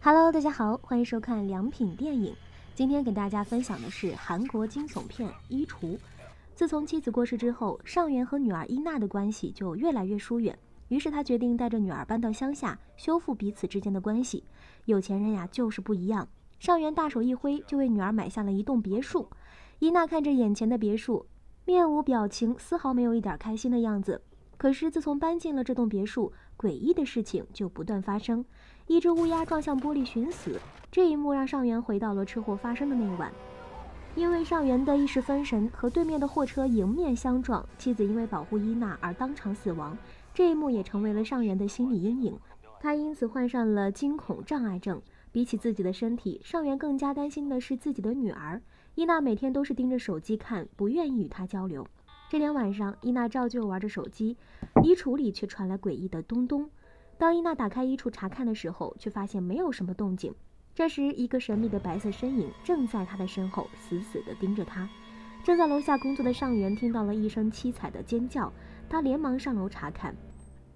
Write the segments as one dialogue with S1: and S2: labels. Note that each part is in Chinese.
S1: Hello，大家好，欢迎收看良品电影。今天给大家分享的是韩国惊悚片《衣橱》。自从妻子过世之后，上元和女儿伊娜的关系就越来越疏远。于是他决定带着女儿搬到乡下，修复彼此之间的关系。有钱人呀，就是不一样。上元大手一挥，就为女儿买下了一栋别墅。伊娜看着眼前的别墅，面无表情，丝毫没有一点开心的样子。可是自从搬进了这栋别墅，诡异的事情就不断发生。一只乌鸦撞向玻璃寻死，这一幕让上元回到了车祸发生的那一晚。因为上元的一时分神，和对面的货车迎面相撞，妻子因为保护伊娜而当场死亡。这一幕也成为了上元的心理阴影，他因此患上了惊恐障碍症。比起自己的身体，上元更加担心的是自己的女儿。伊娜每天都是盯着手机看，不愿意与她交流。这天晚上，伊娜照旧玩着手机，衣橱里却传来诡异的咚咚。当伊娜打开衣橱查看的时候，却发现没有什么动静。这时，一个神秘的白色身影正在她的身后死死地盯着她。正在楼下工作的上元听到了一声凄惨的尖叫，他连忙上楼查看。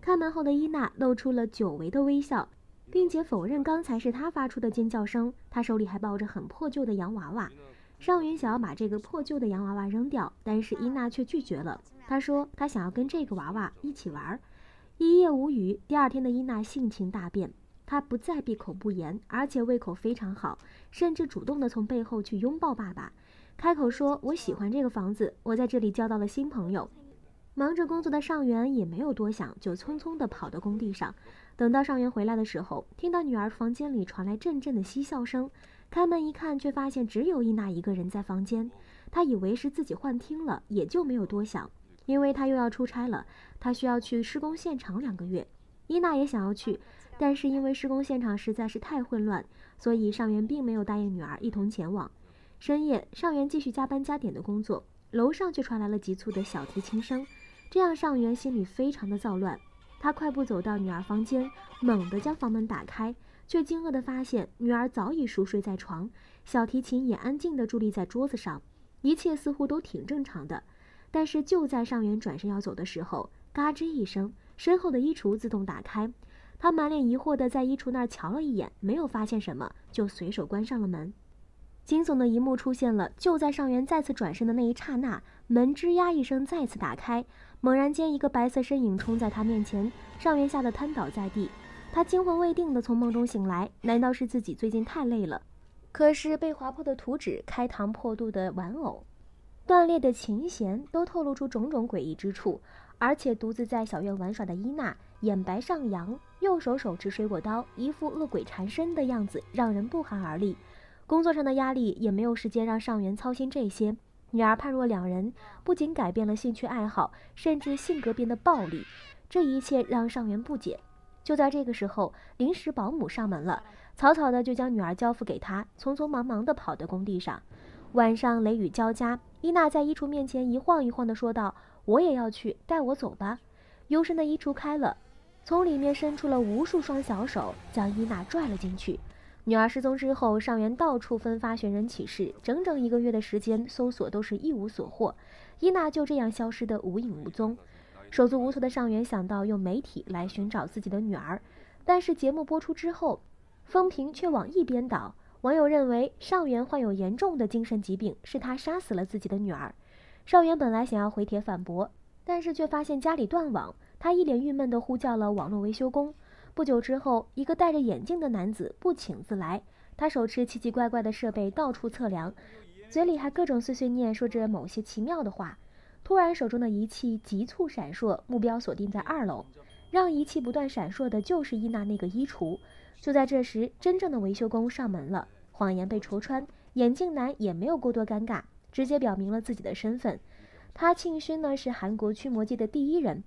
S1: 开门后的伊娜露出了久违的微笑，并且否认刚才是她发出的尖叫声。她手里还抱着很破旧的洋娃娃。上元想要把这个破旧的洋娃娃扔掉，但是伊娜却拒绝了。她说她想要跟这个娃娃一起玩。一夜无语，第二天的伊娜性情大变，她不再闭口不言，而且胃口非常好，甚至主动地从背后去拥抱爸爸，开口说我喜欢这个房子，我在这里交到了新朋友。忙着工作的上元也没有多想，就匆匆地跑到工地上。等到上元回来的时候，听到女儿房间里传来阵阵的嬉笑声，开门一看，却发现只有伊娜一个人在房间。他以为是自己幻听了，也就没有多想。因为他又要出差了，他需要去施工现场2个月。伊娜也想要去，但是因为施工现场实在是太混乱，所以上元并没有答应女儿一同前往。深夜，上元继续加班加点的工作，楼上却传来了急促的小提琴声，这让上元心里非常的躁乱。他快步走到女儿房间，猛地将房门打开，却惊愕地发现女儿早已熟睡在床，小提琴也安静地伫立在桌子上，一切似乎都挺正常的。但是就在上元转身要走的时候，嘎吱一声，身后的衣橱自动打开。他满脸疑惑地在衣橱那儿瞧了一眼，没有发现什么，就随手关上了门。惊悚的一幕出现了，就在上元再次转身的那一刹那，门吱呀一声再次打开，猛然间一个白色身影冲在他面前，上元吓得瘫倒在地。他惊魂未定地从梦中醒来，难道是自己最近太累了？可是被划破的图纸、开膛破肚的玩偶、断裂的琴弦都透露出种种诡异之处，而且独自在小院玩耍的伊娜眼白上扬，右手手持水果刀，一副恶鬼缠身的样子，让人不寒而栗。工作上的压力也没有时间让上元操心这些。女儿判若两人，不仅改变了兴趣爱好，甚至性格变得暴力，这一切让上元不解。就在这个时候，临时保姆上门了，草草的就将女儿交付给他，匆匆忙忙的跑到工地上。晚上雷雨交加，伊娜在衣橱面前一晃一晃地说道：“我也要去，带我走吧。”幽深的衣橱开了，从里面伸出了无数双小手，将伊娜拽了进去。女儿失踪之后，上元到处分发寻人启事，整整1个月的时间搜索都是一无所获，伊娜就这样消失得无影无踪。手足无措的上元想到用媒体来寻找自己的女儿，但是节目播出之后，风评却往一边倒。网友认为上元患有严重的精神疾病，是他杀死了自己的女儿。上元本来想要回帖反驳，但是却发现家里断网，他一脸郁闷地呼叫了网络维修工。不久之后，一个戴着眼镜的男子不请自来，他手持奇奇怪怪的设备到处测量，嘴里还各种碎碎念说着某些奇妙的话。突然手中的仪器急促闪烁，目标锁定在2楼，让仪器不断闪烁的就是伊娜那个衣橱。就在这时，真正的维修工上门了，谎言被戳穿，眼镜男也没有过多尴尬，直接表明了自己的身份。他庆勋呢是韩国驱魔界的第1人，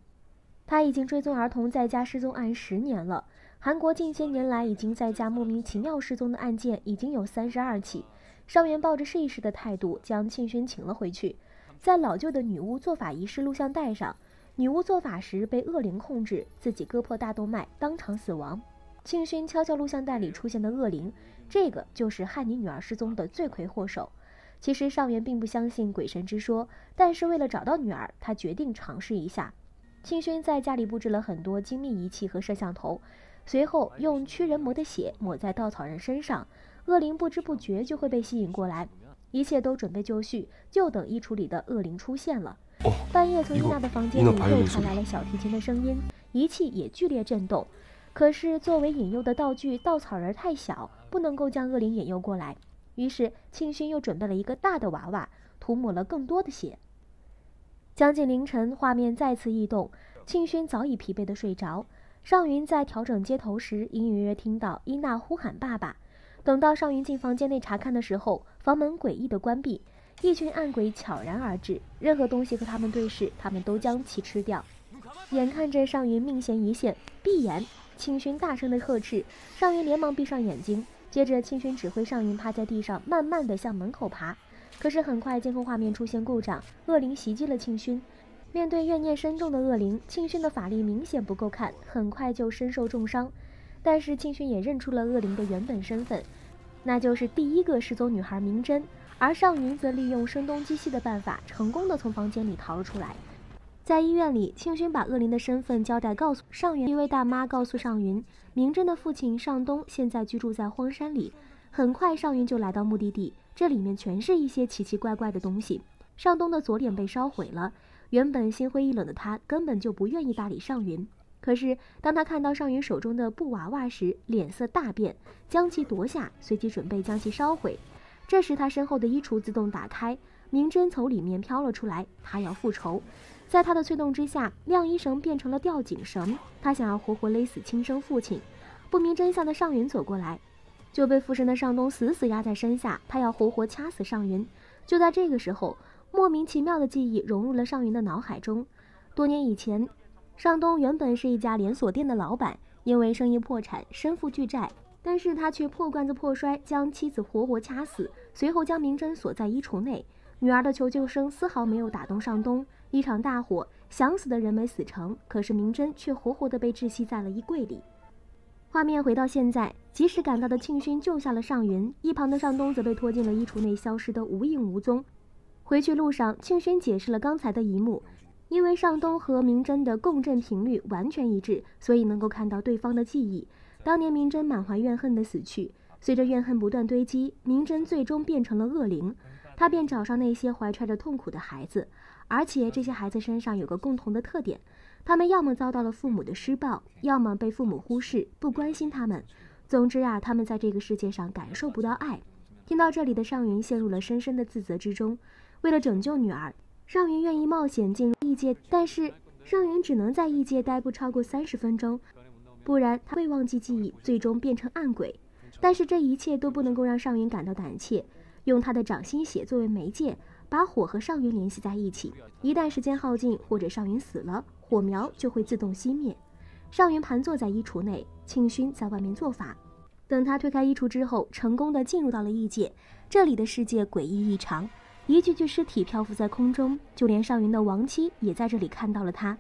S1: 他已经追踪儿童在家失踪案10年了。韩国近些年来已经在家莫名其妙失踪的案件已经有32起。上元抱着试一试的态度将庆勋请了回去，在老旧的女巫做法仪式录像带上，女巫做法时被恶灵控制，自己割破大动脉，当场死亡。庆勋敲敲录像带里出现的恶灵，这个就是害你女儿失踪的罪魁祸首。其实上元并不相信鬼神之说，但是为了找到女儿，他决定尝试一下。庆勋在家里布置了很多精密仪器和摄像头，随后用驱人魔的血抹在稻草人身上，恶灵不知不觉就会被吸引过来。一切都准备就绪，就等衣橱里的恶灵出现了。半夜从伊娜的房间里又传来了小提琴的声音，仪器也剧烈震动。可是作为引诱的道具，稻草人太小，不能够将恶灵引诱过来。于是庆勋又准备了一个大的娃娃，涂抹了更多的血。将近凌晨，画面再次异动，庆勋早已疲惫地睡着。尚云在调整接头时，隐隐约约听到伊娜呼喊爸爸。等到尚云进房间内查看的时候，房门诡异地关闭，一群暗鬼悄然而至，任何东西和他们对视，他们都将其吃掉。眼看着尚云命悬一线，闭眼！庆勋大声地呵斥，尚云连忙闭上眼睛。接着庆勋指挥尚云趴在地上，慢慢地向门口爬。可是很快监控画面出现故障，恶灵袭击了庆勋。面对怨念深重的恶灵，庆勋的法力明显不够看，很快就身受重伤。但是庆勋也认出了恶灵的原本身份，那就是第一个失踪女孩明真。而尚云则利用声东击西的办法，成功地从房间里逃了出来。在医院里，庆勋把恶灵的身份交代告诉尚云。一位大妈告诉尚云，明真的父亲尚东现在居住在荒山里。很快尚云就来到目的地，这里面全是一些奇奇怪怪的东西。尚东的左脸被烧毁了，原本心灰意冷的他根本就不愿意搭理尚云。可是当他看到尚云手中的布娃娃时，脸色大变，将其夺下，随即准备将其烧毁。这时他身后的衣橱自动打开，明真从里面飘了出来，他要复仇。在他的催动之下，晾衣绳变成了吊颈绳，他想要活活勒死亲生父亲。不明真相的尚云走过来，就被附身的尚东死死压在身下，他要活活掐死尚云。就在这个时候，莫名其妙的记忆融入了尚云的脑海中。多年以前，尚东原本是一家连锁店的老板，因为生意破产，身负巨债，但是他却破罐子破摔，将妻子活活掐死，随后将明真锁在衣橱内。女儿的求救声丝毫没有打动尚东，一场大火，想死的人没死成，可是明真却活活地被窒息在了衣柜里。画面回到现在，及时赶到的庆勋救下了尚云，一旁的尚东则被拖进了衣橱内，消失得无影无踪。回去路上，庆勋解释了刚才的一幕，因为尚东和明真的共振频率完全一致，所以能够看到对方的记忆。当年明真满怀怨恨的死去，随着怨恨不断堆积，明真最终变成了恶灵。他便找上那些怀揣着痛苦的孩子，而且这些孩子身上有个共同的特点，他们要么遭到了父母的施暴，要么被父母忽视，不关心他们。总之啊，他们在这个世界上感受不到爱。听到这里的尚云陷入了深深的自责之中。为了拯救女儿，尚云愿意冒险进入异界，但是尚云只能在异界待不超过30分钟，不然他会忘记记忆，最终变成暗鬼。但是这一切都不能够让尚云感到胆怯，用他的掌心血作为媒介，把火和尚云联系在一起。一旦时间耗尽，或者尚云死了，火苗就会自动熄灭。尚云盘坐在衣橱内，庆勋在外面做法。等他推开衣橱之后，成功的进入到了异界。这里的世界诡异异常，一具具尸体漂浮在空中，就连尚云的亡妻也在这里看到了他。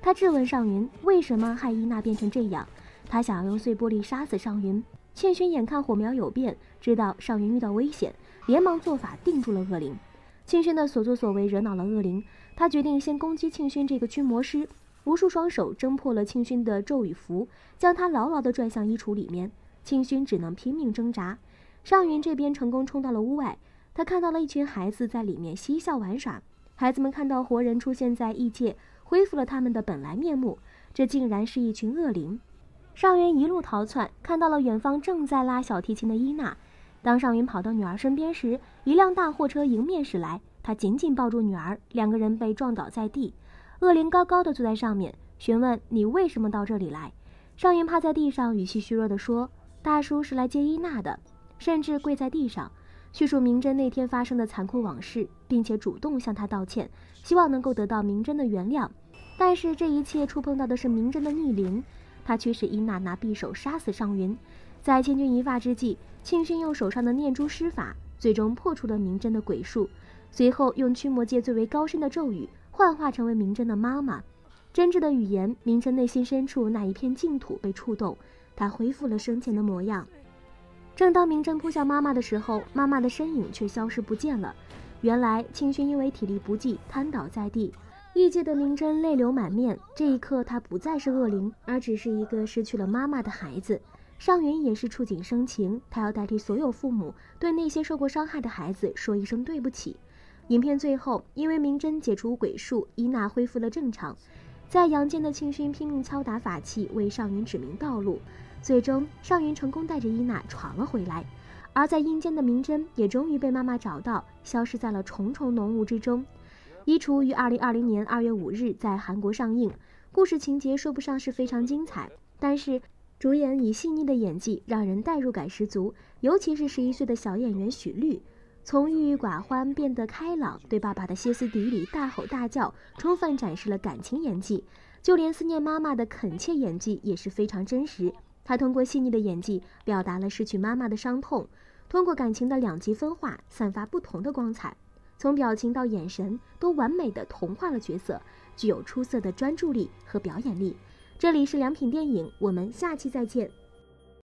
S1: 他质问尚云为什么害伊娜变成这样，他想要用碎玻璃杀死尚云。庆勋眼看火苗有变，知道尚云遇到危险，连忙做法定住了恶灵。庆勋的所作所为惹恼了恶灵，他决定先攻击庆勋这个驱魔师。无数双手挣破了庆勋的咒语符，将他牢牢地拽向衣橱里面。庆勋只能拼命挣扎。尚云这边成功冲到了屋外，他看到了一群孩子在里面嬉笑玩耍。孩子们看到活人出现在异界，恢复了他们的本来面目，这竟然是一群恶灵。尚云一路逃窜，看到了远方正在拉小提琴的伊娜。当尚云跑到女儿身边时，一辆大货车迎面驶来，他紧紧抱住女儿，两个人被撞倒在地。恶灵高高的坐在上面，询问你为什么到这里来。尚云趴在地上，语气虚弱地说，大叔是来接伊娜的，甚至跪在地上叙述明真那天发生的残酷往事，并且主动向他道歉，希望能够得到明真的原谅。但是这一切触碰到的是明真的逆鳞，他驱使伊娜拿匕首杀死尚云。在千钧一发之际，庆勋用手上的念珠施法，最终破除了明真的鬼术，随后用驱魔界最为高深的咒语幻化成为明真的妈妈。真挚的语言，明真内心深处那一片净土被触动，他恢复了生前的模样。正当明真扑向妈妈的时候，妈妈的身影却消失不见了。原来庆勋因为体力不济瘫倒在地，异界的明真泪流满面，这一刻她不再是恶灵，而只是一个失去了妈妈的孩子。尚云也是触景生情，他要代替所有父母对那些受过伤害的孩子说一声对不起。影片最后，因为明真解除鬼术，伊娜恢复了正常。在阳间的庆勋拼命敲打法器，为尚云指明道路。最终，尚云成功带着伊娜闯了回来。而在阴间的明真也终于被妈妈找到，消失在了重重浓雾之中。衣橱于2020年2月5日在韩国上映，故事情节说不上是非常精彩，但是主演以细腻的演技让人代入感十足，尤其是11岁的小演员许绿，从郁郁寡欢变得开朗，对爸爸的歇斯底里大吼大叫，充分展示了感情演技。就连思念妈妈的恳切演技也是非常真实。他通过细腻的演技表达了失去妈妈的伤痛，通过感情的两极分化散发不同的光彩，从表情到眼神都完美的同化了角色，具有出色的专注力和表演力。这里是良品电影，我们下期再见。